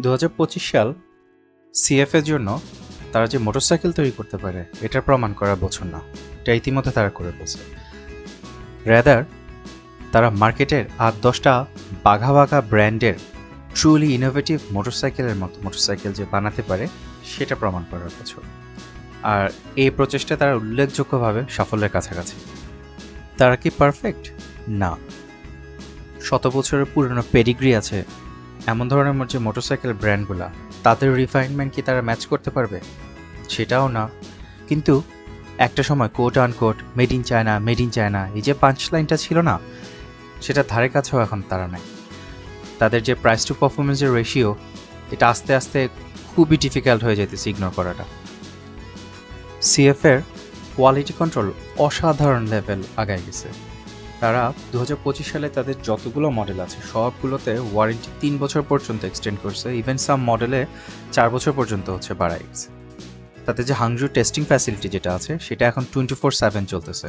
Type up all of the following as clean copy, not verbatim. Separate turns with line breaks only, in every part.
2025 সাল সিএফ এর জন্য তারা যে মোটরসাইকেল তৈরি করতে পারে এটা প্রমাণ করার বছর না, এটা ইতিমধ্যে তারা করে ফেলছে। রেদার তারা মার্কেটের 8-10টা বাঘা বাঘা ব্র্যান্ডের ট্রুলি ইনোভেটিভ মোটরসাইকেলের মতো মোটরসাইকেল যে বানাতে পারে সেটা প্রমাণ করার বছর। আর এই প্রচেষ্টা তারা উল্লেখযোগ্যভাবে সাফল্যের কাছাকাছি। তারা কি পারফেক্ট? না। শত বছরের পুরনো পেডিগ্রি আছে এমন ধরনের যে মোটরসাইকেল ব্র্যান্ডগুলা, তাদের রিফাইনমেন্ট কি তারা ম্যাচ করতে পারবে? সেটাও না। কিন্তু একটা সময় coat unquote made in China এই যে পাঞ্চ লাইনটা ছিল না, সেটা ধারে কাছেও এখন তারা নাই। তাদের যে প্রাইস টু পারফরমেন্সের রেশিও, এটা আস্তে আস্তে খুবই ডিফিকাল্ট হয়ে যেতেছে ইগনোর করাটা। সিএফের কোয়ালিটি কন্ট্রোল অসাধারণ লেভেল আগায় গেছে। তারা 2025 সালে তাদের যতগুলো মডেল আছে সবগুলোতে ওয়ারেন্টি 3 বছর পর্যন্ত এক্সটেন্ড করছে, ইভেন সাম মডেলে 4 বছর পর্যন্ত বাড়াই গেছে। তাদের যে হাংজু টেস্টিং ফ্যাসিলিটি যেটা আছে সেটা এখন 24/7 চলতেছে।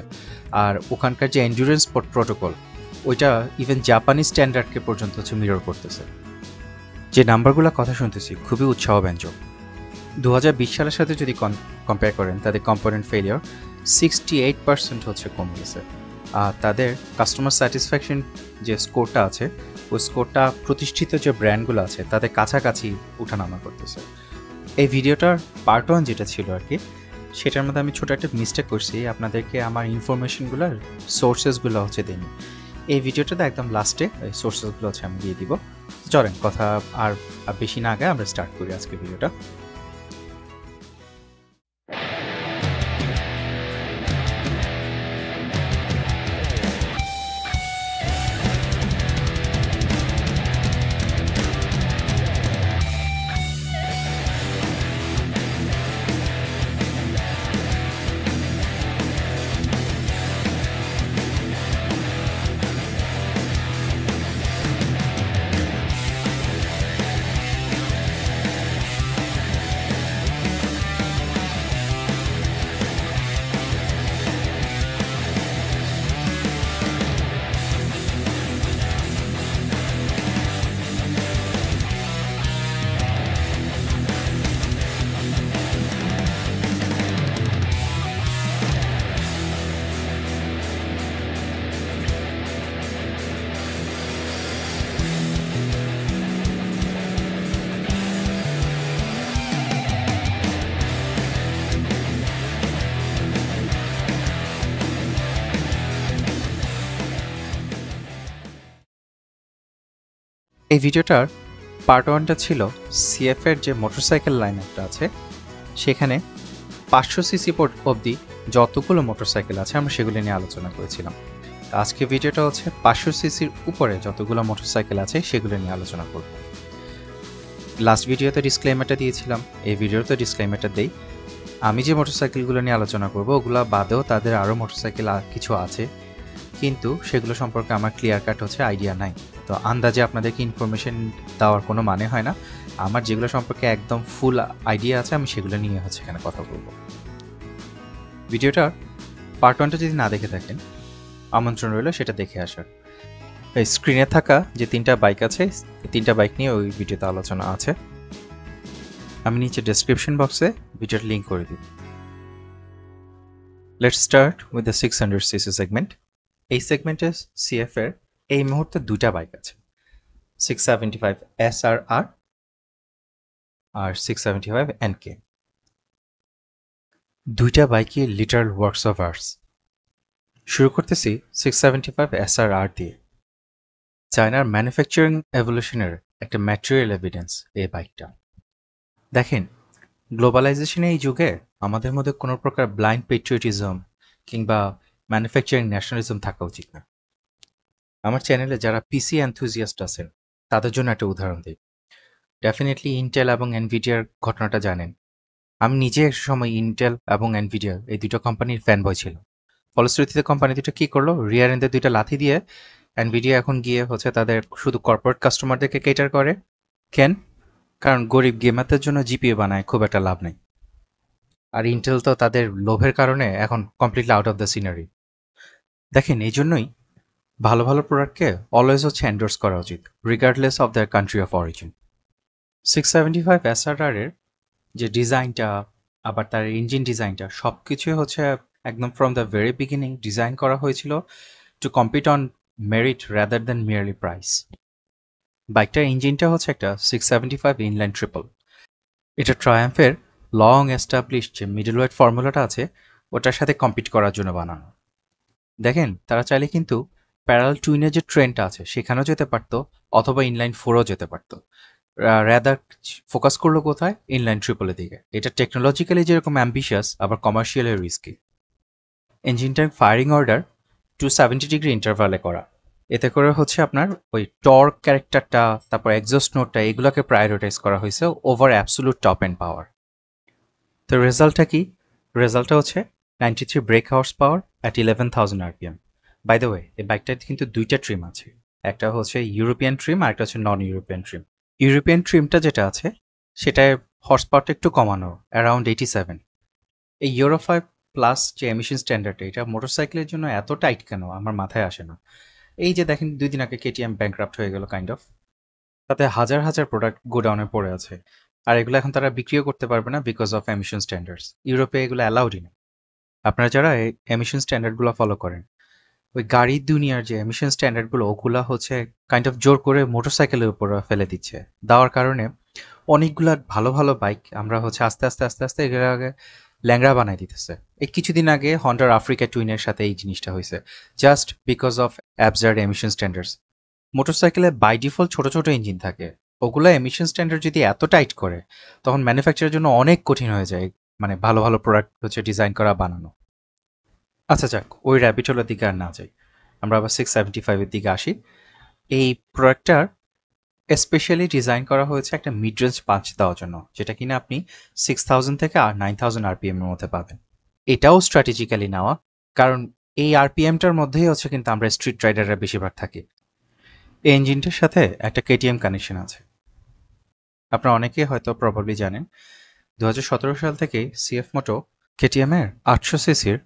আর ওখানকার যে এন্ডুরেন্স প্রোটোকল, ওইটা ইভেন জাপানি স্ট্যান্ডার্ডকে পর্যন্ত মিরর করতেছে। যে নাম্বারগুলো কথা শুনতেছি খুবই উৎসাহব্যঞ্জক। 2020 সালের সাথে যদি কম্পেয়ার করেন, তাদের কম্পোনেন্ট ফেলিওর 68% কমে গেছে। আর তাদের কাস্টমার স্যাটিসফ্যাকশন যে স্কোরটা আছে, ওই স্কোরটা প্রতিষ্ঠিত যে ব্র্যান্ডগুলো আছে তাদের কাছাকাছি উঠানামা করতেছে। এই ভিডিওটার পার্ট 1 যেটা ছিল আর কি, সেটার মধ্যে আমি ছোটো একটা মিস্টেক করছি, আপনাদেরকে আমার ইনফরমেশনগুলোর সোর্সেসগুলো দিইনি। এই ভিডিওটাতে একদম লাস্টে এই সোর্সেসগুলো আমি দিয়ে দিব। চলেন কথা আর বেশি না আগে আমরা স্টার্ট করি আজকে ভিডিওটা। এই ভিডিওটার পার্ট 1টা ছিল সিএফের যে মোটরসাইকেল লাইন আপটা আছে, সেখানে 500 সিসি অবধি যতগুলো মোটরসাইকেল আছে আমরা সেগুলো নিয়ে আলোচনা করেছিলাম। আজকে ভিডিওটা 500 সিসির উপরে যতগুলো মোটরসাইকেল আছে সেগুলো নিয়ে আলোচনা করব। লাস্ট ভিডিওতে ডিসক্লেইমারটা দিয়েছিলাম, এই ভিডিওতে ডিসক্লেইমারটা দেই। আমি যে মোটরসাইকেলগুলো নিয়ে আলোচনা করব ওগুলো বাদেও তাদের আরও মোটরসাইকেল কিছু আছে, কিন্তু সেগুলো সম্পর্কে আমার ক্লিয়ার কাট আইডিয়া নাই। তো আন্দাজে আপনাদেরকে ইনফরমেশন দেওয়ার কোনো মানে হয় না। আমার যেগুলো সম্পর্কে একদম ফুল আইডিয়া আছে আমি সেগুলো নিয়ে এখানে কথা বলবো। ভিডিওটার পার্ট 1টা যদি না দেখে থাকেন, আমন্ত্রণ রইল সেটা দেখে আসার। এই স্ক্রিনে থাকা যে 3টা বাইক আছে, এই 3টা বাইক নিয়ে ওই ভিডিওতে আলোচনা আছে। আমি নিচে ডেসক্রিপশন বক্সে ভিডিওর লিঙ্ক করে দিব। Let's start with the 600cc segment. এই সেগমেন্টে সিএফ এর এই মুহূর্তে 2টা বাইক আছে, 675 SRR আর 675 NK। 2টা বাইকই লিটারাল ওয়ার্কস অফ আর্টস। শুরু করতেছি 675 SRR দিয়ে। চায়নার ম্যানুফ্যাকচারিং এভলিউশনের একটা ম্যাটেরিয়াল এভিডেন্স এই বাইকটা। দেখেন, গ্লোবালাইজেশনের এই যুগে আমাদের মধ্যে কোনো প্রকার ব্লাইন্ড পেট্রিয়টিজম কিংবা ম্যানুফ্যাকচারিং ন্যাশনালিজম থাকা উচিত না। আমার চ্যানেলে যারা পিসি এনথুজিয়াস্ট আছেন তাদের জন্য একটা উদাহরণ দিই। ডেফিনেটলি ইন্টেল এবং এনভিডিয়ার ঘটনাটা জানেন। আমি নিজে এক সময় ইন্টেল এবং এনভিডিয়ার এই দুটো কোম্পানির ফ্যান বয় ছিল। ফলশ্রুতিতে কোম্পানি দুটো কী করলো, রিয়ার এন্ডে 2টা লাথি দিয়ে এনভিডিয়া এখন গিয়ে তাদের শুধু কর্পোরেট কাস্টমারদেরকে কেটার করে। কেন? কারণ গরিব গেমারদের জন্য জিপিএ বানায়, খুব একটা লাভ নেই। আর ইন্টেল তো তাদের লোভের কারণে এখন completely out of the scenery. দেখেন, এই জন্যই ভালো ভালো প্রোডাক্টকে অলওয়েজ এন্ডোর্স করা উচিত, regardless of their country of origin. 675 SRR এর যে ডিজাইনটা আবার তার ইঞ্জিন ডিজাইনটা সব কিছুই হচ্ছে একদম from the very beginning design করা হয়েছিল two compete on merit rather than merely price. বাইকটার ইঞ্জিনটা হচ্ছে একটা 675 ইনলাইন ট্রিপল। এটা ট্রায়াম্ফের লং এস্টাবলিশ যে মিডল ওয়েট ফর্মুলাটা আছে ওটার সাথে কম্পিট করার জন্য বানানো। দেখেন তারা চাইলে কিন্তু প্যারাল টুইনের যে ট্রেনটা আছে সেখানেও যেতে পারতো, অথবা ইনলাইন ফোরও যেতে পারতো। রাদার ফোকাস করলো কোথায়? ইনলাইন ট্রিপলের দিকে। এটা টেকনোলজিক্যালি যেরকম অ্যাম্বিশিয়াস আবার কমার্শিয়ালি রিস্কি। ইঞ্জিনটার ফায়ারিং অর্ডার 270 ডিগ্রি ইন্টারভালে করা। এতে করে হচ্ছে আপনার ওই টর্ক ক্যারেক্টারটা তারপর এক্সস্ট নোটটা এগুলোকে প্রায়োরিটাইজ করা হয়েছে over absolute top end power. তো রেজাল্টটা কি? রেজাল্টটা হচ্ছে 93 brake horse power at 11,000 RPM। By the way এই বাইকটাতে কিন্তু দুইটা ট্রিম আছে, একটা হচ্ছে ইউরোপিয়ান ট্রিম আর একটা হচ্ছে নন ইউরোপিয়ান ট্রিম। ইউরোপিয়ান ট্রিমটা যেটা আছে সেটায় হর্স পাওয়ারটা একটু কমানো, অ্যারাউন্ড 87। এই ইউরো 5 প্লাস যে এমিশন স্ট্যান্ডার্ডটা এটা মোটরসাইকেলের জন্য এত টাইট কেন আমার মাথায় আসে না। এই যে দেখেন 2 দিন আগে কেটিএম ব্যাংক্রাফট হয়ে গেল কাইন্ড অফ, তাতে হাজার হাজার প্রোডাক্ট গোডাউনে পড়ে আছে, আর এগুলো এখন তারা বিক্রিও করতে পারবে না বিকজ অফ এমিশন স্ট্যান্ডার্ডস। ইউরোপে এগুলো অ্যালাউডই না। আপনারা যারা এমিশন স্ট্যান্ডার্ডগুলো ফলো করেন, ওই গাড়ির দুনিয়ার যে এমিশন স্ট্যান্ডার্ডগুলো ওগুলা হচ্ছে কাইন্ড অফ জোর করে মোটরসাইকেলের উপর ফেলে দিচ্ছে। দেওয়ার কারণে অনেকগুলা ভালো ভালো বাইক আমরা হচ্ছে আস্তে আস্তে আস্তে আস্তে এগুলোকে ল্যাংড়া বানাই দিতেছে। এই কিছুদিন আগে হন্ডার আফ্রিকা টুইনের সাথে এই জিনিসটা হয়েছে, just because of absurd emission standards. মোটরসাইকেলে বাই ডিফল্ট ছোট ছোট ইঞ্জিন থাকে, ওগুলো এমিশন স্ট্যান্ডার্ড যদি এত টাইট করে তখন ম্যানুফ্যাকচারের জন্য অনেক কঠিন হয়ে যায়, মানে ভালো ভালো প্রোডাক্ট হচ্ছে ডিজাইন করা বানানো। আচ্ছা যাক, ওই র্যাবিট হোলের দিকে আর না যাই, আমরা আবার 675-এর দিকে আসি। এই প্রোডাক্টটার স্পেশালি ডিজাইন করা হয়েছে একটা মিড রেঞ্জ পাঞ্চ দেওয়ার জন্য, যেটা কিনা আপনি 6000 থেকে 9000 RPM এর মধ্যে পাবেন। এটাও স্ট্র্যাটেজিক্যালি নেওয়া, কারণ এই RPMটার মধ্যেই হচ্ছে কিন্তু আমরা স্ট্রিট রাইডাররা বেশিরভাগ থাকি। এই ইঞ্জিনটার সাথে একটা কেটিএম কানেকশন আছে। আপনারা অনেকেই হয়তো প্রবাবলি জানেন 2017 সাল থেকে সিএফ মোটো কেটিএম এর 800 সিসির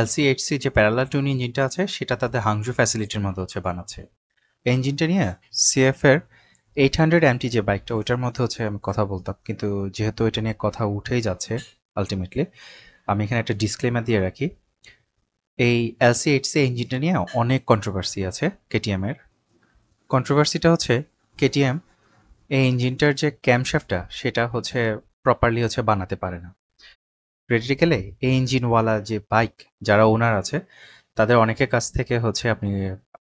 LC8C যে প্যারালাল টুন ইঞ্জিনটা আছে সেটা তাদের হাংজু ফ্যাসিলিটির মধ্যে হচ্ছে বানাচ্ছে। এই ইঞ্জিনটা নিয়ে সিএফ এর 800 MT যে বাইকটা ওইটার মধ্যে হচ্ছে আমি কথা বলতাম, কিন্তু যেহেতু এটা নিয়ে কথা উঠেই যাচ্ছে আলটিমেটলি আমি এখানে একটা ডিসক্লেমার দিয়ে রাখি। এই LC8C ইঞ্জিনটা নিয়ে অনেক কন্ট্রোভার্সি আছে কেটিএম এর। কন্ট্রোভার্সিটা হচ্ছে কেটিএম এই ইঞ্জিনটার যে ক্যামশ্যাফটটা সেটা হচ্ছে প্রপারলি হচ্ছে বানাতে পারে না। প্র্যাকটিক্যালি এই ইঞ্জিনওয়ালা যে বাইক যারা ওনার আছে তাদের অনেকের কাছ থেকে হচ্ছে আপনি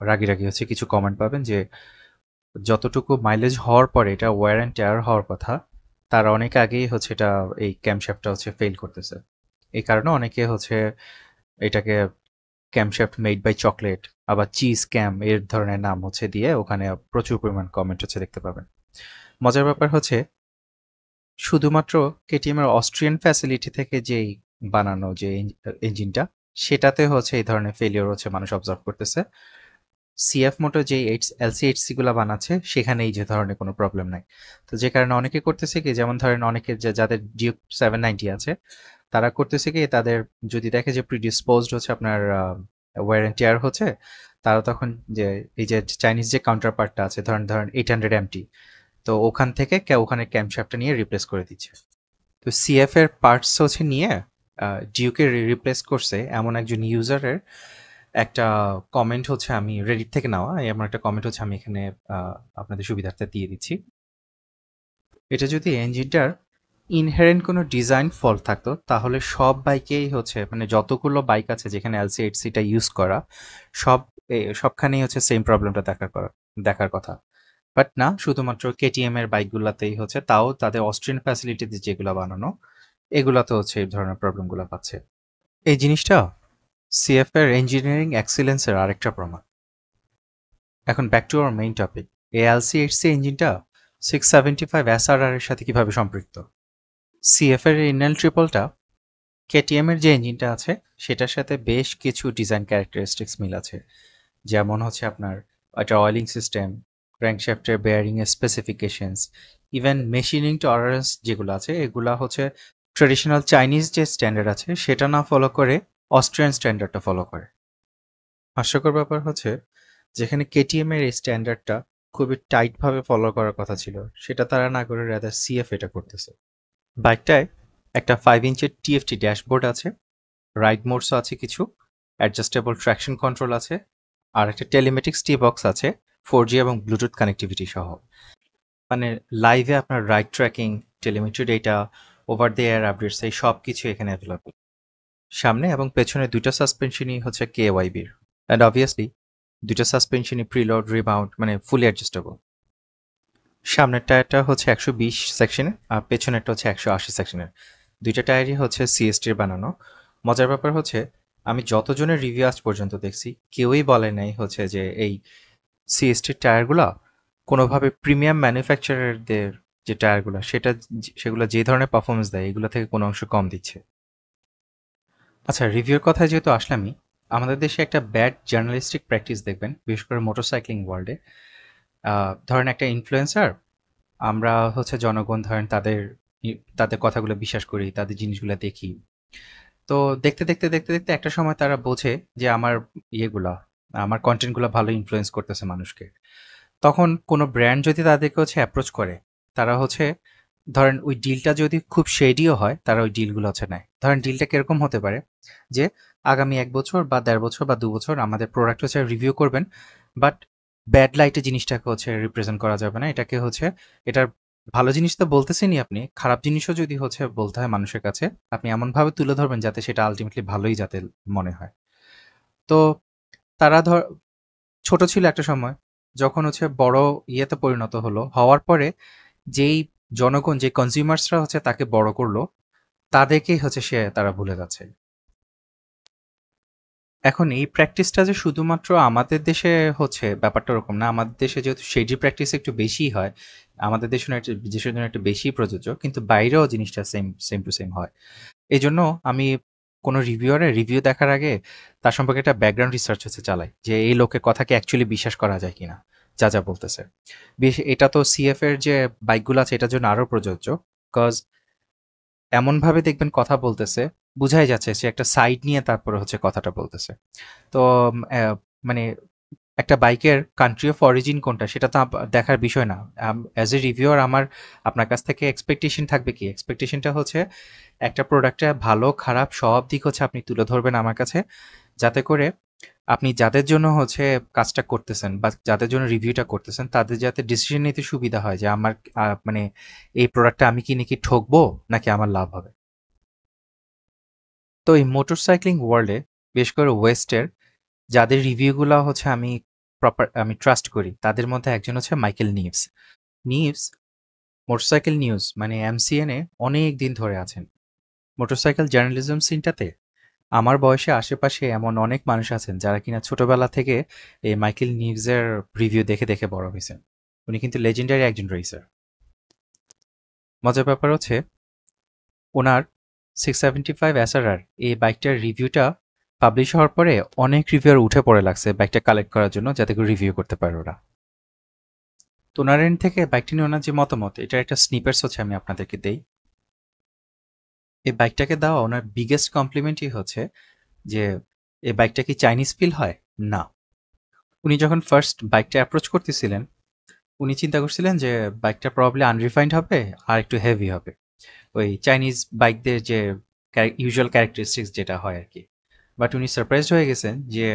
রাগি রাগি হচ্ছে কিছু কমেন্ট পাবেন যে যতটুকু মাইলেজ হওয়ার পরে এটা ওয়্যার অ্যান্ড টেয়ার হওয়ার কথা তার অনেক আগেই হচ্ছে এটা এই ক্যামশ্যাফটটা হচ্ছে ফেল করতেছে। এই কারণে অনেকে হচ্ছে এটাকে ক্যামশ্যাফট মেড বাই চকলেট আবার চিজ ক্যাম এর ধরনের নাম হচ্ছে দিয়ে ওখানে প্রচুর পরিমাণ কমেন্ট হচ্ছে দেখতে পাবেন। মজার ব্যাপার হচ্ছে শুধুমাত্র কেটিএম এর অস্ট্রিয়ান ফ্যাসিলিটি থেকে যেই বানানো যে ইঞ্জিনটা সেটাতে হচ্ছে এই ধরনের ফেলিওর হচ্ছে মানুষ অবজার্ভ করতেছে। সিএফ মোটর যে LC8C গুলা বানাচ্ছে সেখানে এই যে ধরনের কোনো প্রবলেম নাই। তো যে কারণে অনেকে করতেছে কি, যেমন ধরেন অনেকে যাদের ডিউক 790 আছে তারা করতেছে কি তাদের যদি দেখে যে প্রিডিসপোজড হচ্ছে আপনার ওয়্যার অ্যান্ড টিয়ার হচ্ছে, তারা তখন যে এই যে চাইনিজ যে কাউন্টার পার্টটা আছে ধরেন 800 MT, তো ওখান থেকে ওখানে ক্যামশ্যাফটটা নিয়ে রিপ্লেস করে দিচ্ছে। তো সিএফ এর পার্টস হচ্ছে নিয়ে ডিউকে রিপ্লেস করছে এমন একজন ইউজারের একটা কমেন্ট হচ্ছে আমি রেডিট থেকে নেওয়া, এমন একটা কমেন্ট হচ্ছে আমি এখানে আপনাদের সুবিধার্থে দিয়ে দিচ্ছি। এটা যদি ইঞ্জিনটার ইনহেরেন্ট কোনো ডিজাইন ফল্ট থাকতো তাহলে সব বাইকেই হচ্ছে মানে যতগুলো বাইক আছে যেখানে LC8Cটা ইউজ করা সবখানেই হচ্ছে সেম প্রবলেমটা দেখার কথা। বাট না, শুধুমাত্র কেটিএম এর বাইকগুলোতেই হচ্ছে, তাও তাদের অস্ট্রিয়ান ফ্যাসিলিটিতে যেগুলো বানানো এগুলাতে হচ্ছে এই ধরনের প্রবলেমগুলো পাচ্ছে। এই জিনিসটা সিএফ এর ইঞ্জিনিয়ারিং এক্সিলেন্সের আরেকটা প্রমাণ। এখন back to our main topic, এই LC8C ইঞ্জিনটা 675 SRR এর সাথে কিভাবে সম্পৃক্ত। সিএফ এর ইনলাইন ট্রিপলটা কেটিএম এর যে ইঞ্জিনটা আছে সেটার সাথে বেশ কিছু ডিজাইন ক্যারেক্টারিস্টিক্স মিল আছে, যেমন হচ্ছে আপনার একটা অয়েলিং সিস্টেম, ক্র্যাঙ্কশ্যাফটের বেয়ারিং এর স্পেসিফিকেশনস, ইভেন মেশিনিং টলারেন্স যেগুলো আছে এগুলা হচ্ছে ট্রেডিশনাল চাইনিজ যে স্ট্যান্ডার্ড আছে সেটা না ফলো করে অস্ট্রিয়ান স্ট্যান্ডার্ডটা ফলো করে। হাস্যকর ব্যাপার হচ্ছে যেখানে কেটিএম এর এই স্ট্যান্ডার্ডটা খুবই টাইটভাবে ফলো করার কথা ছিল সেটা তারা না করে রাদার সিএফ এটা করতেছে। বাইকটায় একটা 5 ইঞ্চের টিএফটি ড্যাশবোর্ড আছে, রাইড মোডসও আছে কিছু, অ্যাডজাস্টেবল ট্র্যাকশন কন্ট্রোল আছে, আর একটা টেলিমেটিক্স টি বক্স আছে 4G এবং ব্লুটুথ কানেক্টিভিটি সহ। মানে লাইভে আপনার ride tracking, telemetry data, over the air updates এই সব কিছু এখানে অ্যাভেলেবল। সামনে এবং পেছনে দুইটা সাসপেনশনই হচ্ছে KYB-র, অ্যান্ড অবভিয়াসলি দুইটা সাসপেনশনই প্রিলোড রিবাউন্ড মানে ফুলি অ্যাডজাস্টেবল। সামনের টায়ারটা হচ্ছে 120 সেকশনের আর পেছনেরটা হচ্ছে 180 সেকশনের। দুইটা টায়ারই হচ্ছে সিএসটির বানানো। মজার ব্যাপার হচ্ছে আমি যতজনের রিভিউ আজ পর্যন্ত দেখছি কেউই বলে নাই হচ্ছে যে এই সিএসটির টায়ারগুলা কোনোভাবে প্রিমিয়াম ম্যানুফ্যাকচারারদের যে টায়ারগুলো সেগুলো যে ধরনের পারফরমেন্স দেয় এগুলো থেকে কোনো অংশ কম দিচ্ছে। আচ্ছা, রিভিউর কথায় যেহেতু আসলামই, আমাদের দেশে একটা ব্যাড জার্নালিস্টিক প্র্যাকটিস দেখবেন, বিশেষ করে মোটরসাইক্লিং ওয়ার্ল্ডে। ধরেন একটা ইনফ্লুয়েন্সার, আমরা হচ্ছে জনগণ ধরেন তাদের কথাগুলো বিশ্বাস করি, তাদের জিনিসগুলো দেখি। তো দেখতে দেখতে দেখতে দেখতে একটা সময় তারা বোঝে যে আমার কন্টেন্টগুলো ভালো ইনফ্লুয়েন্স করতেছে মানুষকে। তখন কোনো ব্র্যান্ড যদি তাদেরকে হচ্ছে অ্যাপ্রোচ করে, তারা হচ্ছে ধরেন ওই ডিলটা যদি খুব শেডিও হয় তারা ওই ডিলগুলো হচ্ছে নেয়। ধরেন ডিলটা কিরকম হতে পারে যে আগামী 1 বছর বা 1.5 বছর বা 2 বছর আমাদের প্রোডাক্ট হচ্ছে রিভিউ করবেন, বাট ব্যাড লাইটে জিনিসটাকে হচ্ছে রিপ্রেজেন্ট করা যাবে না। এটাকে হচ্ছে এটার ভালো জিনিস তো বলতেছেনই, আপনি খারাপ জিনিসও যদি হচ্ছে বলতে হয় মানুষের কাছে, আপনি এমনভাবে তুলে ধরবেন যাতে সেটা আলটিমেটলি ভালোই যাতে মনে হয়। তো তারা ছোট ছিল একটা সময়, যখন হচ্ছে বড় ইয়েতে পরিণত হলো, হওয়ার পরে যেই জনগণ যে কনজিউমার্সরা হচ্ছে তাকে বড় করলো, তাদেরকেই হচ্ছে তারা ভুলে যাচ্ছে। এখন এই প্র্যাকটিসটা যে শুধুমাত্র আমাদের দেশে হচ্ছে ব্যাপারটা ওরকম না। আমাদের দেশে যেহেতু শেডি প্র্যাকটিস একটু বেশিই হয়, আমাদের দেশের জন্য একটু বেশি প্রযোজ্য, কিন্তু বাইরেও জিনিসটা সেম টু সেম হয়। এই জন্য আমি কোনো রিভিউয়ারের রিভিউ দেখার আগে তার সম্পর্কে একটা ব্যাকগ্রাউন্ড রিসার্চ হচ্ছে চালাই, যে এই লোকের কথাকে অ্যাকচুয়ালি বিশ্বাস করা যায় কিনা, যা যা বলতেছে। এটা তো সিএফ এর যে বাইকগুলো আছে এটার জন্য আরও প্রযোজ্য, বিকজ এমনভাবে দেখবেন কথা বলতেছে, বুঝাই যাচ্ছে সে একটা সাইড নিয়ে তারপরে হচ্ছে কথাটা বলতেছে। তো মানে একটা বাইকের কান্ট্রি অফ অরিজিন কোনটা সেটা তো দেখার বিষয় না। অ্যাজ এ রিভিউয়ার আমার আপনার কাছ থেকে এক্সপেকটেশন থাকবে কি, এক্সপেকটেশনটা হচ্ছে একটা প্রোডাক্টের ভালো খারাপ সব দিক হচ্ছে আপনি তুলে ধরবেন আমার কাছে, যাতে করে আপনি যাদের জন্য হচ্ছে কাজটা করতেছেন বা যাদের জন্য রিভিউটা করতেছেন তাদের যাতে ডিসিশন নিতে সুবিধা হয় যে আমার মানে এই প্রোডাক্টটা আমি কিনে কি ঠকবো নাকি আমার লাভ হবে। তো এই মোটরসাইক্লিং ওয়ার্ল্ডে বিশেষ করে ওয়েস্টের যাদের রিভিউগুলো হচ্ছে আমি ট্রাস্ট করি, তাদের মধ্যে একজন হচ্ছে মাইকেল নিভস। নিভস মোটরসাইকেল নিউজ মানে MCN এ অনেক দিন ধরে আছেন। মোটরসাইকেল জার্নালিজম সিনটাতে আমার বয়সে আশেপাশে এমন অনেক মানুষ আছেন যারা কিনা ছোটবেলা থেকে এই মাইকেল নিভসের রিভিউ দেখে দেখে বড় হয়েছেন। উনি কিন্তু লেজেন্ডারি একজন রেসার। মজার ব্যাপার হচ্ছে ওনার 675 SRR এই বাইকটার রিভিউটা পাবলিশ হওয়ার পরে অনেক রিভিউয়ার উঠে পড়ে লাগছে বাইকটা কালেক্ট করার জন্য, যাতে করে রিভিউ করতে পারে ওরা। তো ওনার এন্ড থেকে বাইকটি নিয়ে ওনার যে মতামত, এটার একটা স্নিপার্স হচ্ছে আমি আপনাদেরকে দেই। এই বাইকটাকে দেওয়া ওনার বিগেস্ট কমপ্লিমেন্টই হচ্ছে যে এই বাইকটা কি চাইনিজ ফিল হয় না। উনি যখন ফার্স্ট বাইকটা অ্যাপ্রোচ করতেছিলেন, উনি চিন্তা করছিলেন যে বাইকটা প্রবাবলি আনরিফাইন্ড হবে আর একটু হেভি হবে, ওই চাইনিজ বাইকদের যে ইউজুয়াল ক্যারেক্টারিস্টিক্স যেটা হয় আর কি। বাট উনি সারপ্রাইজড হয়ে গেছেন যে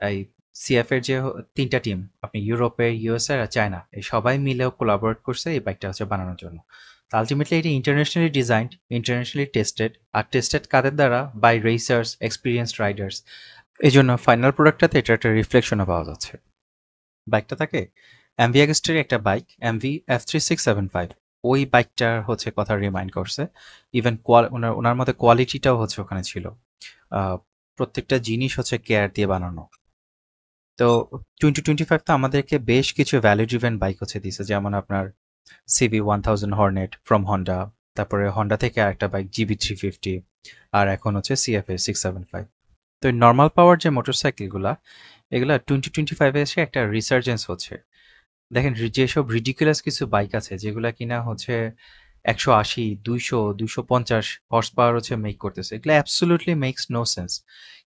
এই সিএফ এর যে 3টা টিম, আপনি ইউরোপের, ইউএসএ আর চায়না, এই সবাই মিলেও কোলাবোরেট করছে এই বাইকটা হচ্ছে বানানোর জন্য। তো আলটিমেটলি এটা ইন্টারন্যাশনালি ডিজাইনড, ইন্টারন্যাশনালি টেস্টেড, আর টেস্টেড কাদের দ্বারা? By racers, experienced riders. এই জন্য ফাইনাল প্রোডাক্টটাতে এটা একটা রিফ্লেকশনও পাওয়া যাচ্ছে। বাইকটা থাকে এমভি অ্যাগস্টের একটা বাইক, MV F3675। ওই বাইকটার হচ্ছে কথা রিমাইন্ড করছে। ইভেন ওনার মধ্যে কোয়ালিটিটাও হচ্ছে ওখানে ছিল। প্রত্যেকটা জিনিস হচ্ছে কেয়ার দিয়ে বানানো। তো 2025 তো আমাদেরকে বেশ কিছু ভ্যালু ড্রিভেন বাইক হচ্ছে দিছে, যেমন আপনার CV1000 হর্নেট ফ্রম হন্ডা, তারপরে হন্ডা থেকে আরেকটা বাইক GB350, আর এখন হচ্ছে CFA 675। তো নর্মাল পাওয়ার যে মোটরসাইকেলগুলা, এগুলা 2025 এসে একটা রিসার্জেন্স হচ্ছে। দেখেন যেসব রিডিকুলাস কিছু বাইক আছে যেগুলা কিনা হচ্ছে 180, 200, 250 হর্স পাওয়ার হচ্ছে মেক করতেছে, এগুলো absolutely makes no sense.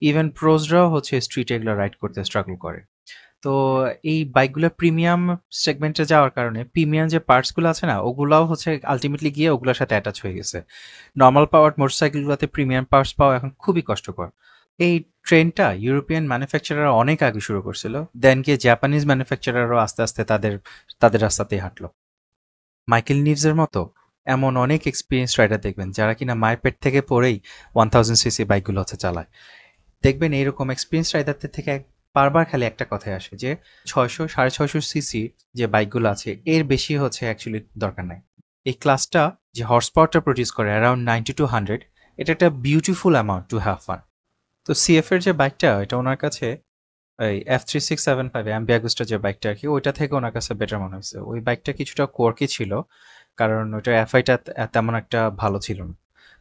Even প্রোজরাও হচ্ছে স্ট্রিটে এগুলো রাইড করতে স্ট্রাগল করে। তো এই বাইকগুলো প্রিমিয়াম সেগমেন্টে যাওয়ার কারণে প্রিমিয়াম যে পার্টসগুলো আছে না ওগুলাও হচ্ছে আলটিমেটলি গিয়ে ওগুলোর সাথে অ্যাটাচ হয়ে গেছে। নর্মাল পাওয়ার মোটরসাইকেলগুলোতে প্রিমিয়াম পার্টস পাওয়া এখন খুবই কষ্টকর। এই ট্রেন্ডটা ইউরোপিয়ান ম্যানুফ্যাকচারাররা অনেক আগে শুরু করছিল, দেন গিয়ে জাপানিজ ম্যানুফ্যাকচারারও আস্তে আস্তে তাদের তাদের রাস্তাতেই হাঁটলো। মাইকেল নিভসের মতো এমন অনেক এক্সপিরিয়েন্স রাইডার দেখবেন যারা কিনা মায়ের পেট থেকে পড়েই 1000 সিসি বাইকগুলো হচ্ছে চালায়। দেখবেন এইরকম এক্সপিরিয়েন্স রাইডারদের থেকে বারবার খালি একটা কথাই আসে যে 600 650 সিসি যে বাইকগুলো আছে এর বেশি হচ্ছে অ্যাকচুয়ালি দরকার নাই। এই ক্লাসটা যে হর্স পাওয়ারটা প্রডিউস করে অ্যারাউন্ড 90 to 100, এটা একটা beautiful amount to have fun. তো সিএফ এর যে বাইকটা এটা ওনার কাছে এই F3675 অ্যাম্বিয়াগুস্টা যে বাইকটা আর কি ওইটা থেকে ওনার কাছে বেটার মনে হয়েছে। ওই বাইকটা কিছুটা কোয়ার্কি ছিল কারণ ওইটার এফআইটা তেমন একটা ভালো ছিল না,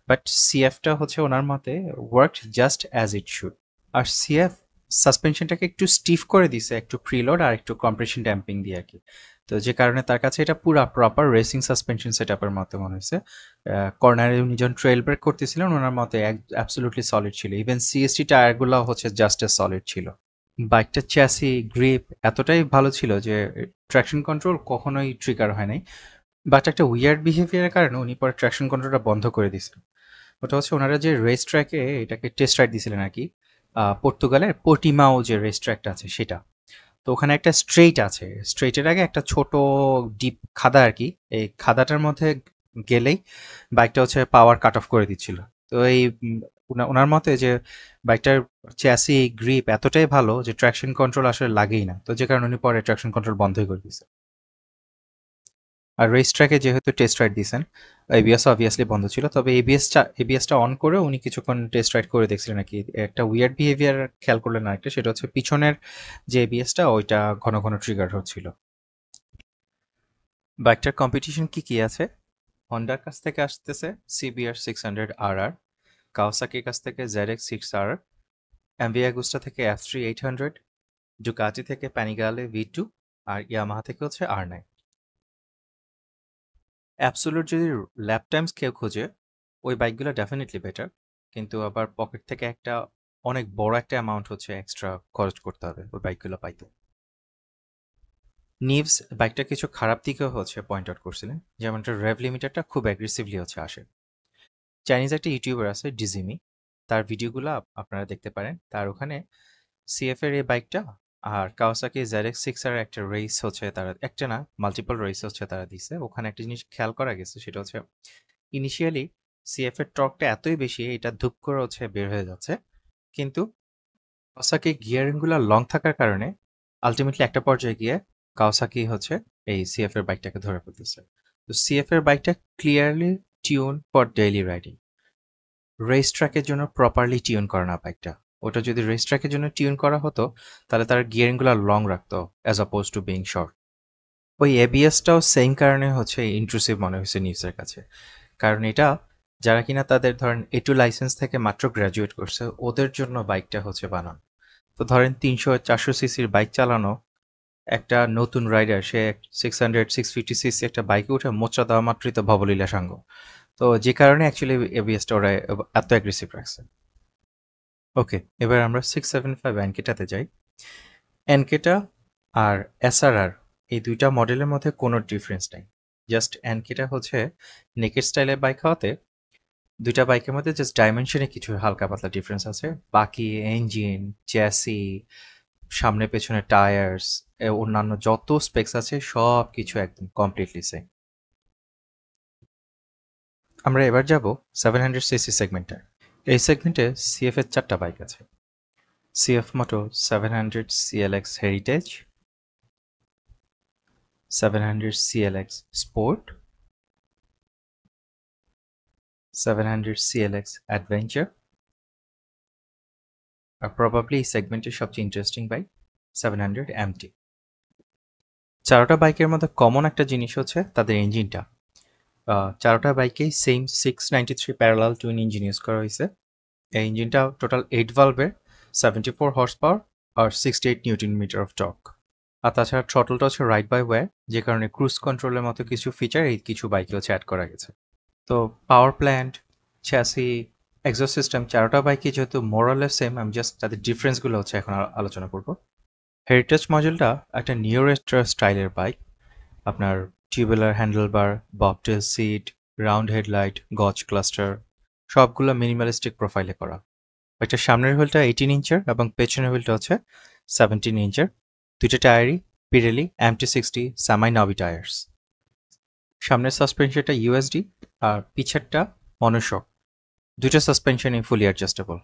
বাট সিএফটা হচ্ছে ওনার মতে work just as it should. আর সিএফ সাসপেনশনটাকে একটু স্টিফ করে দিছে একটু প্রিলোড আর একটু কম্প্রেশন ড্যাম্পিং দিয়ে আর কি। তো যে কারণে তার কাছে এটা পুরো প্রপার রেসিং সাসপেনশন সেটআপের মতো মনে হয়েছে। কর্নারে উনি যখন ট্রেল ব্রেক করতেছিলেন ওনার মতে অ্যাবসলিউটলি সলিড ছিল, ইভেন সিএসটি টায়ারগুলো হচ্ছে জাস্ট এ সলিড ছিল। বাইকটার চ্যাসি গ্রিপ এতটাই ভালো ছিল যে ট্র্যাকশন কন্ট্রোল কখনোই ট্রিগার হয় নাই, বাট একটা উইয়ার্ড বিহেভিয়ারের কারণে উনি পরে ট্র্যাকশন কন্ট্রোলটা বন্ধ করে দিয়েছিলেন। ওটা হচ্ছে ওনারা যে রেস ট্র্যাকে এটাকে টেস্ট রাইড দিয়েছিলেন আর কি, পর্তুগালের পোর্টিমাও যে রেস ট্র্যাকটা আছে সেটা। তো ওখানে একটা স্ট্রেইট আছে, স্ট্রেইটের আগে একটা ছোট ডিপ খাদা আর কি, এই খাদাটার মধ্যে গেলেই বাইকটা হচ্ছে পাওয়ার কাট অফ করে দিচ্ছিল। তো এই ওনার মতে যে বাইকটার চ্যাসি গ্রিপ এতটাই ভালো যে ট্র্যাকশন কন্ট্রোল আসলে লাগেই না, তো যে কারণে উনি পরে ট্র্যাকশন কন্ট্রোল বন্ধই করে দিয়েছে। আর রেস ট্র্যাকে যেহেতু টেস্ট রাইড দিয়েছেন এবিএস অবভিয়াসলি বন্ধ ছিল, তবে এবিএসটা অন করে উনি কিছুক্ষণ টেস্ট রাইড করে দেখছিলেন নাকি। একটা উইয়ার্ড বিহেভিয়ার খেয়াল করলেন আরেকটা, সেটা হচ্ছে পিছনের যে এবিএসটা ওইটা ঘন ঘন ট্রিগার হচ্ছিল। বাইকটার কম্পিটিশন কি কি আছে? হন্ডার কাছ থেকে আসতেছে CBR 600RR, কাওয়াসাকির কাছ থেকে ZX6R, অ্যাম্বিয়াগুস্টা থেকে F3800, ডুকাটি থেকে প্যানিগালে V2, আর ইয়ামাহা থেকে হচ্ছে R9। অ্যাবসোলুট যদি ল্যাপ টাইমস কেউ খোঁজে ওই বাইকগুলো ডেফিনেটলি বেটার, কিন্তু আবার পকেট থেকে একটা অনেক বড় একটা অ্যামাউন্ট হচ্ছে এক্সট্রা খরচ করতে হবে ওই বাইকগুলো পাইতে। নিভস বাইকটা কিছু খারাপ দিকেও হচ্ছে পয়েন্ট আউট করছিলেন, যেমন রেভ লিমিটারটা খুব অ্যাগ্রেসিভলি হচ্ছে আসে। চাইনিজ একটা ইউটিউবার আছে ডিজিমি, তার ভিডিওগুলো আপনারা দেখতে পারেন। তার ওখানে সিএফ এর এই বাইকটা আর কাওয়াসাকি ZX6 এর একটা রেস হচ্ছে তারা, একটা না মাল্টিপল রেস হচ্ছে তারা দিছে। ওখানে একটা জিনিস খেয়াল করা গেছে, সেটা হচ্ছে ইনিশিয়ালি সিএফ এর টর্কটা এতই বেশি এটা ধুপ করে হচ্ছে বের হয়ে যাচ্ছে, কিন্তু কাওয়াসাকি গিয়ারিং গুলো লং থাকার কারণে আলটিমেটলি একটা পর্যায়ে গিয়ে কাওয়াসাকি হচ্ছে এই সিএফ এর বাইকটাকে ধরে ফেলতেছে। তো সিএফ এর বাইকটা clearly tune for daily riding, race ট্র্যাকের জন্য প্রপারলি টিউন করা না বাইকটা। ওটা যদি রেস ট্র্যাকের জন্য টিউন করা হতো তাহলে তার গিয়ারিং গুলো লং রাখতো as opposed to being short. ওই এবিএসটাও সেম কারণে হচ্ছে ইন্ট্রুসিভ মনে হয়েছে নিউজের কাছে, কারণ এটা যারা কিনা তাদের ধরেন A2 লাইসেন্স থেকে মাত্র গ্র্যাজুয়েট করছে ওদের জন্য বাইকটা হচ্ছে বানানো। তো ধরেন 300 400 সিসির বাইক চালানো একটা নতুন রাইডার, সে 600 650 সিসি একটা বাইকে উঠে মোচড়া দেওয়া মাত্রই তো ভবলীলা সাঙ্গ। তো যে কারণে অ্যাকচুয়ালি এবিএসটা ওরা এত অ্যাগ্রেসিভ রাখছে। ওকে, এবার আমরা 675 এনকেটাতে যাই। এনকেটা আর এসআরআর এই দুইটা মডেলের মধ্যে কোনো ডিফারেন্স নেই, জাস্ট এনকেটা হচ্ছে নেকেড স্টাইলের বাইক হওয়াতে দুইটা বাইকের মধ্যে জাস্ট ডাইমেনশনে কিছু হালকা পাতলা ডিফারেন্স আছে, বাকি ইঞ্জিন, চ্যাসি, সামনে পেছনে টায়ার্স, অন্যান্য যত স্পেক্স আছে সব কিছু একদম কমপ্লিটলি সেম। আমরা এবার যাব 700 সিসি সেগমেন্টে। এই সেগমেন্টে সিএফ এর 4টা বাইক আছে। CF Moto 700 CLX heritage, 700 CLX sport, 700 CLX adventure, আর প্রবাবলি এই সেগমেন্টের সবচেয়ে ইন্টারেস্টিং বাইক 700 MT। চারোটা বাইকের মধ্যে কমন একটা জিনিস হচ্ছে তাদের ইঞ্জিনটা। চারোটা বাইকেই same 693 parallel twin engine use করা হয়েছে। এই ইঞ্জিনটা টোটাল 8 ভালভের, 74 হর্স পাওয়ার আর 68 নিউটন মিটার অফ টর্ক। আর তাছাড়া থ্রটলটা হচ্ছে রাইড বাই ওয়্যার, যে কারণে ক্রুজ কন্ট্রোলের মতো কিছু ফিচার এই কিছু বাইকে হচ্ছে অ্যাড করা গেছে। তো power plant, chassis, exhaust system চারোটা বাইকে যেহেতু মোরালেস সেম, আমি জাস্ট তাদের ডিফারেন্সগুলো হচ্ছে এখন আলোচনা করব। হেরিটেজ মডেলটা একটা নিও রেট্রো স্টাইলের বাইক। আপনার tubular handlebar, bobtail seat, round headlight, gauge cluster সবগুলো মিনিমালিস্টিক প্রোফাইলে করা। একটা সামনের হুইলটা 18 ইঞ্চের এবং পেছনের হুইলটা হচ্ছে 17 ইঞ্চের। দুইটা টায়ারই পিরেলি MT60 সেমাই নাভি টায়ার্স। সামনের সাসপেনশনটা ইউএসডি আর পিছেরটা মনোশক। দুইটা সাসপেনশনই ফুলি অ্যাডজাস্টেবল।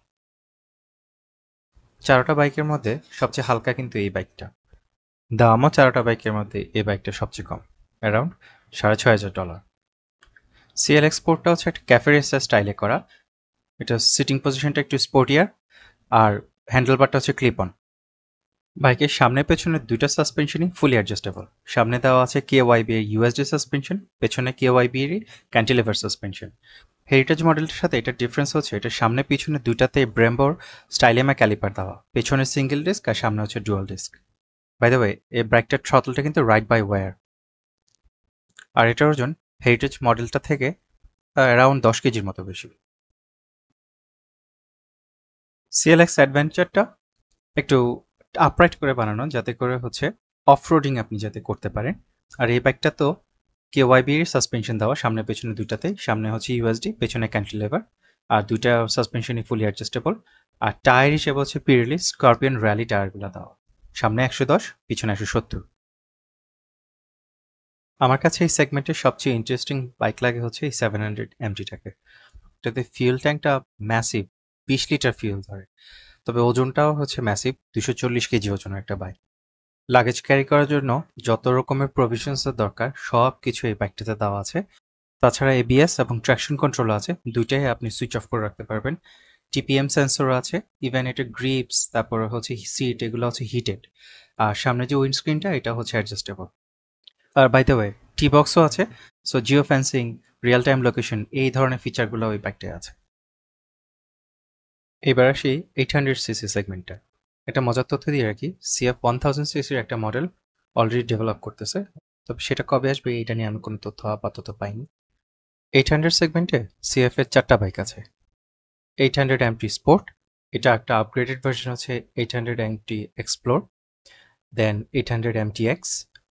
চারোটা বাইকের মধ্যে সবচেয়ে হালকা কিন্তু এই বাইকটা। দামও চারোটা বাইকের মধ্যে এই বাইকটা সবচেয়ে কম, অ্যারাউন্ড $6,500। CLX স্পোর্টটা হচ্ছে একটা ক্যাফে রেসার স্টাইলে করা। এটা সিটিং পজিশনটা একটু স্পোর্টিয়ার আর হ্যান্ডেলবারটা হচ্ছে ক্লিপ অন। বাইকের সামনে পেছনে দুইটা সাসপেনশনই ফুলি অ্যাডজাস্টেবল। সামনে দেওয়া আছে KYB এর ইউএসডি সাসপেনশন, পেছনে KYB এর ক্যান্টিলিভার সাসপেনশন। হেরিটেজ মডেলটার সাথে এটার ডিফারেন্স হচ্ছে এটা সামনে পিছনে দুইটাতে ব্রেম্বোর স্টাইলেমা ক্যালিপার দেওয়া, পেছনে সিঙ্গেল ডিস্ক আর সামনে হচ্ছে dual disc. By the way, এই বাইকটার থ্রটলটা কিন্তু রাইড বাই ওয়্যার। আর এটার ওজন হেরিটেজ মডেলটা থেকে অ্যারাউন্ড 10 কেজির মতো বেশি। CLX অ্যাডভেঞ্চারটা একটু আপরাইট করে বানানো, যাতে করে হচ্ছে অফ রোডিং আপনি যাতে করতে পারেন। আর এই বাইকটা তো KYB এর সাসপেনশন দেওয়া সামনে পেছনে দুইটাতেই। সামনে হচ্ছে ইউএসডি, পেছনে ক্যান্টিলিভার, আর দুইটা সাসপেনশনই ফুলি অ্যাডজাস্টেবল। আর টায়ার হিসেবে হচ্ছে পিরেলি স্করপিয়ন র্যালি টায়ারগুলো দেওয়া, সামনে 110, পিছনে 170। আমার কাছে এই সেগমেন্টের সবচেয়ে ইন্টারেস্টিং বাইক লাগে হচ্ছে এই 700 MTটাকে। এটাতে ফিউল ট্যাঙ্কটা ম্যাসিভ, 20 লিটার ফিউল ধরে। তবে ওজনটাও হচ্ছে ম্যাসিভ, 240 কেজি ওজনের একটা বাইক। লাগেজ ক্যারি করার জন্য যত রকমের প্রভিশনসের দরকার সব কিছু এই বাইকটাতে দেওয়া আছে। তাছাড়া ABS এবং ট্র্যাকশন কন্ট্রোল আছে, দুইটাই আপনি সুইচ অফ করে রাখতে পারবেন। TPM সেন্সর আছে, ইভেন এটা গ্রিপস, তারপরে হচ্ছে সিট, এগুলো হচ্ছে হিটেড। আর সামনে যে উইন্ডস্ক্রিনটা এটা হচ্ছে অ্যাডজাস্টেবল। আর বাই দ্য ওয়ে, T-বক্সও আছে। So geo fencing, real time location, এই ধরনের ফিচারগুলো ওই বাইকটায় আছে। এবার আসি 800cc সেগমেন্টটা। একটা মজার তথ্য দিয়ে রাখি, CF 1000cc একটা মডেল অলরেডি ডেভেলপ করতেছে, তবে সেটা কবে আসবে এটা নিয়ে আমি কোনো তথ্য আপাতত পাইনি। 800 সেগমেন্টে CF এর 4টা বাইক আছে। 800 MT স্পোর্ট, এটা একটা আপগ্রেডেড ভার্সন আছে 800 MT এক্সপ্লোর, দেন 800 MTX,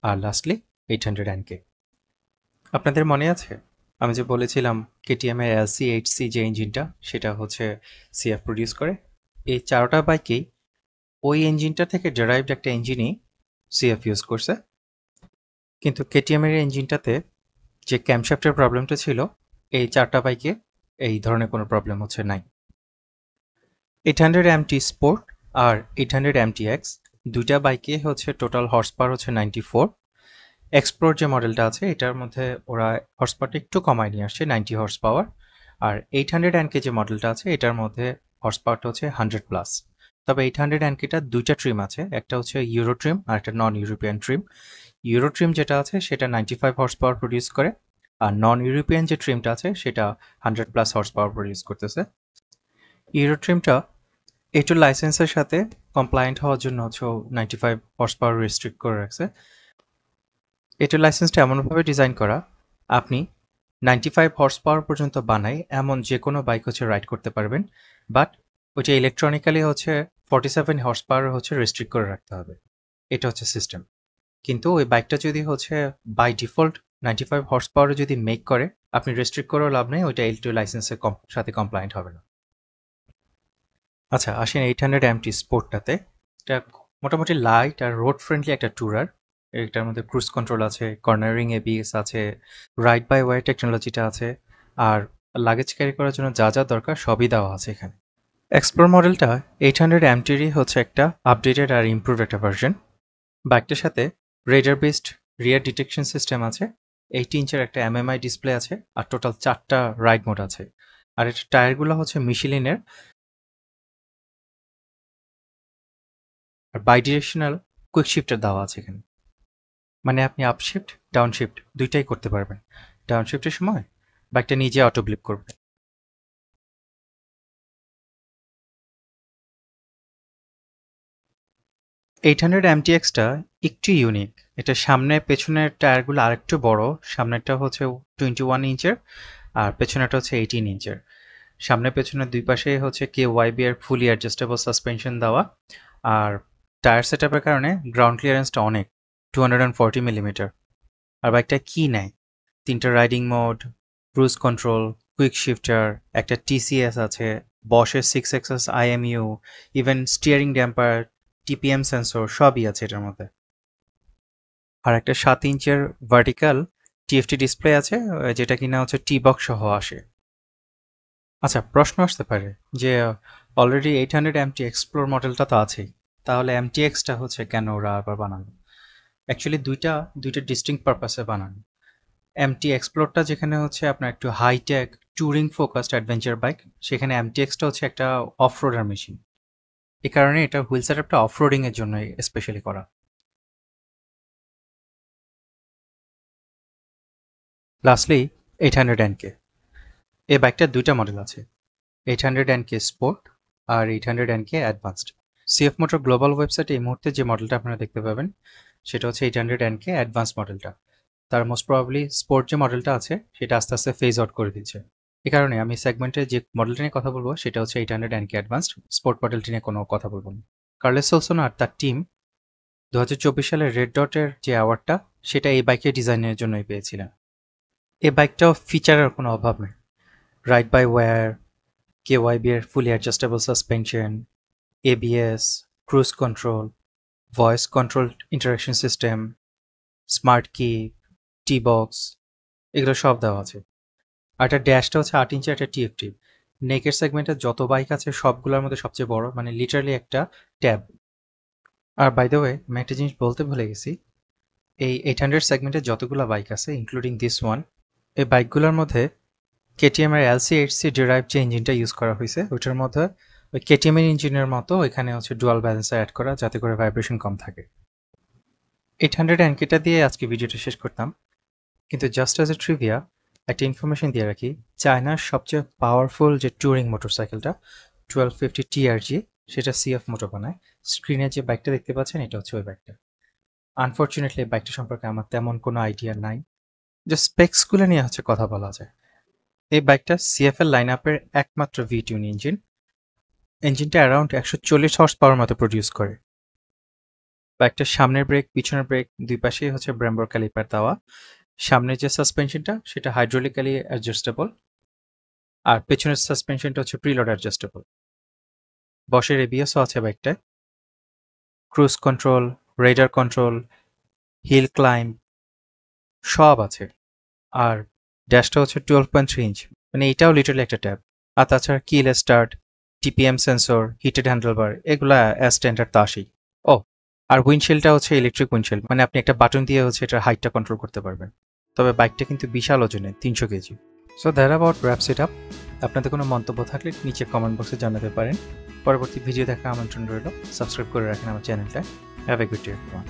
আর লাস্টলি 800 NK। আপনাদের মনে আছে আমি যে বলেছিলাম KTM এর LC8C যে ইঞ্জিনটা সেটা হচ্ছে CF প্রডিউস করে? এই চারোটা বাইকেই ওই ইঞ্জিনটা থেকে ডেরাইভড একটা ইঞ্জিনই CF ইউজ করছে। কিন্তু KTM এর ইঞ্জিনটাতে যে ক্যামশ্যাফটের প্রবলেমটা ছিল, এই চারটা বাইকে এই ধরনের কোনো প্রবলেম হচ্ছে নাই। 800 MT স্পোর্ট আর 800 MTX দুইটা বাইকে হচ্ছে টোটাল হর্স পাওয়ার হচ্ছে 94। এক্সপ্লোর যে মডেলটা আছে এটার মধ্যে ওরা হর্স পাওয়ারটা একটু কমায় নিয়ে আসছে, 90 হর্স পাওয়ার। আর 800 NK যে মডেলটা আছে এটার মধ্যে হর্স পাওয়ারটা হচ্ছে 100+। তবে 800 NKটা দুইটা ট্রিম আছে, একটা হচ্ছে ইউরো ট্রিম আর একটা non European trim. Euro trim যেটা আছে সেটা 95 হর্স পাওয়ার প্রডিউস করে, আর নন ইউরোপিয়ান যে ট্রিমটা আছে সেটা 100+ হর্স পাওয়ার প্রডিউস করতেছে। ইউরো ট্রিমটা একটু লাইসেন্সের সাথে কমপ্লায়েন্ট হওয়ার জন্য হচ্ছে 95 হর্স পাওয়ার রেস্ট্রিক্ট করে রাখছে। এটা লাইসেন্সটা এমনভাবে ডিজাইন করা, আপনি 95 হর্স পাওয়ার পর্যন্ত বানাই এমন যে কোনো বাইক হচ্ছে রাইড করতে পারবেন, বাট ওইটা ইলেকট্রনিক্যালি হচ্ছে 47 হর্স পাওয়ার হচ্ছে রেস্ট্রিক্ট করে রাখতে হবে। এটা হচ্ছে সিস্টেম। কিন্তু ওই বাইকটা যদি হচ্ছে বাই ডিফল্ট 95 হর্স পাওয়ারে যদি মেক করে, আপনি রেস্ট্রিক্ট করেও লাভ নেই, ওইটা L2 লাইসেন্সের সাথে কমপ্লায়েন্ট হবে না। আচ্ছা, আসেন 800 MT স্পোর্টটাতে। এটা মোটামুটি লাইট আর রোড ফ্রেন্ডলি একটা ট্যুরার। এটার মধ্যে ক্রুজ কন্ট্রোল আছে, কর্নারিং ABS আছে, রাইড বাই ওয়্যার টেকনোলজিটা আছে, আর লাগেজ ক্যারি করার জন্য যা যা দরকার সবই দেওয়া আছে এখানে। এক্সপ্লোর মডেলটা 800 MTরই হচ্ছে একটা আপডেটেড আর ইমপ্রুভ একটা ভার্সন। বাইকটার সাথে রেডার বেসড রিয়ার ডিটেকশন সিস্টেম আছে, 80 ইঞ্চের একটা MMI ডিসপ্লে আছে, আর টোটাল 4টা রাইড মোড আছে। আর এটা টায়ারগুলো হচ্ছে মিশেলিনের, আর বাইডিরেকশনাল কুইক শিফটার দেওয়া আছে এখানে। মানে আপনি আপশিফট ডাউনশিফট দুইটাই করতে পারবেন। ডাউনশিফটের সময় বাইকটা নিজে অটো ব্লিপ করবে। 800 MTXটা একটু ইউনিক। এটা সামনে পেছনের টায়ারগুলো আরেকটু বড়, সামনেরটা হচ্ছে 21 ইঞ্চের আর পেছনেরটা হচ্ছে 18 ইঞ্চের। সামনে পেছনে দুই পাশে হচ্ছে KYB এর ফুলি অ্যাডজাস্টেবল সাসপেনশন দেওয়া, আর টায়ার সেটআপের কারণে গ্রাউন্ড ক্লিয়ারেন্সটা অনেক 240 মিলিমিটার। আর বাইকটা কি নেয়, 3টা riding mode, cruise control, quick shifter, একটা TCS আছে, বশের 6 axis IMU, even steering damper, TPM sensor সবই আছে এটার মধ্যে। আর একটা 7 ইঞ্চের ভার্টিক্যাল TFT ডিসপ্লে আছে, যেটা কিনা হচ্ছে T-বক্স সহ আসে। আচ্ছা, প্রশ্ন আসতে পারে যে অলরেডি 800 MT এক্সপ্লোর মডেলটা তো আছেই, তাহলে MTX-টা হচ্ছে কেন ওরা আবার বানানো? অ্যাকচুয়ালি দুইটা ডিস্টিংক্ট পারপাসে বানানো। MT এক্সপ্লোরটা যেখানে হচ্ছে আপনার একটু high tech touring focused adventure bike, সেখানে MTX-টা হচ্ছে একটা অফ রোডার মেশিন। এই কারণে এটা হুইল সেটআপটা অফ রোডিং এর জন্য স্পেশালি করা। লাস্টলি 800NK, এই বাইকটার দুইটা মডেল আছে, 800NK স্পোর্ট আর 800NK advanced. CF motor global ওয়েবসাইটে এই মুহূর্তে যে মডেলটা আপনারা দেখতে পাবেন সেটা হচ্ছে 800NK অ্যাডভান্স মডেলটা। তার মোস্ট প্রবাবলি স্পোর্ট যে মডেলটা আছে সেটা আস্তে আস্তে ফেজ আউট করে দিচ্ছে। এই কারণে আমি সেগমেন্টে যে মডেলটা নিয়ে কথা বলবো সেটা হচ্ছে 800NK অ্যাডভান্সড, স্পোর্ট মডেলটি নিয়ে কোনো কথা বলবো না। কার্লোস সোলসন আর তার টিম 2024 সালে রেড ডটের যে অ্যাওয়ার্ডটা সেটা এই বাইকের ডিজাইনের জন্যই পেয়েছিলেন। এই বাইকটাও ফিচারের কোনো অভাব নেই, রাইড বাই ওয়্যার, KYB এর fully adjustable suspension, ABS, cruise control, voice control interaction system, smart key, T box, এগুলো সব দেওয়া আছে। আর একটা ড্যাশটা হচ্ছে 8 ইঞ্চের একটা TFT। নেকের সেগমেন্টে যত বাইক আছে সবগুলোর মধ্যে সবচেয়ে বড়, মানে লিটারালি একটা ট্যাব। আর বাই দ্য ওয়ে আমি একটা জিনিস বলতে ভুলে গেছি, এই 800 সেগমেন্টে যতগুলো বাইক আছে ইনক্লুডিং দিস ওয়ান, এই বাইকগুলোর মধ্যে KTM এর LC8C ডিরাইভ যে ইঞ্জিনটা ইউজ করা হয়েছে ওইটার মধ্যে ওই KTM এর ইঞ্জিনের মতো এখানে হচ্ছে ডুয়াল ব্যালেন্সার অ্যাড করা, যাতে করে ভাইব্রেশন কম থাকে। 800NKটা দিয়ে আজকে ভিডিওটা শেষ করতাম, কিন্তু জাস্ট অ্যাজ এ ট্রিভিয়া একটা ইনফরমেশন দিয়ে রাখি, চায়নার সবচেয়ে পাওয়ারফুল যে ট্যুরিং মোটরসাইকেলটা 1250 TRG, সেটা CF মোটর বানায়। স্ক্রিনে যে বাইকটা দেখতে পাচ্ছেন এটা হচ্ছে ওই বাইকটা। আনফর্চুনেটলি এই বাইকটা সম্পর্কে আমার তেমন কোনো আইডিয়া নাই, যে স্পেক্সগুলো নিয়ে হচ্ছে কথা বলা যায়। এই বাইকটা CF এর লাইন আপের একমাত্র V-টিউন ইঞ্জিনটা অ্যারাউন্ড 140 হর্স পাওয়ার মতো প্রডিউস করে। বাইকটার সামনের ব্রেক, পিছনের ব্রেক দুই পাশেই হচ্ছে ব্রেম্বোর ক্যালিপার দেওয়া। সামনের যে সাসপেনশনটা সেটা হাইড্রোলিক্যালি অ্যাডজাস্টেবল, আর পেছনের সাসপেনশনটা হচ্ছে প্রিলোড অ্যাডজাস্টেবল। বশের ABS-ও আছে বাইকটায়। Cruise control, radar control, hill climb সব আছে। আর ড্যাশটা হচ্ছে 12.3 ইঞ্চ, মানে এটাও লিটারালি একটা ট্যাব। আর তাছাড়া keyless start, TPM sensor, heated handlebar, এগুলা অ্যাজ স্ট্যান্ডার্ড তো আসেই। ও, আর উইন্ডশিল্ডটা হচ্ছে ইলেকট্রিক উইন্ডশিল্ড, মানে আপনি একটা বাটন দিয়ে হচ্ছে এটার হাইটটা কন্ট্রোল করতে পারবেন। তবে বাইকটা কিন্তু বিশাল ওজনে, 300 KG. So that about reps it up. আপনাদের কোনো মন্তব্য থাকলে নিচে কমেন্ট বক্সে জানাতে পারেন। পরবর্তী ভিডিও দেখার আমন্ত্রণ রইল। সাবস্ক্রাইব করে রাখেন আমার চ্যানেলটা। Have a good day everyone.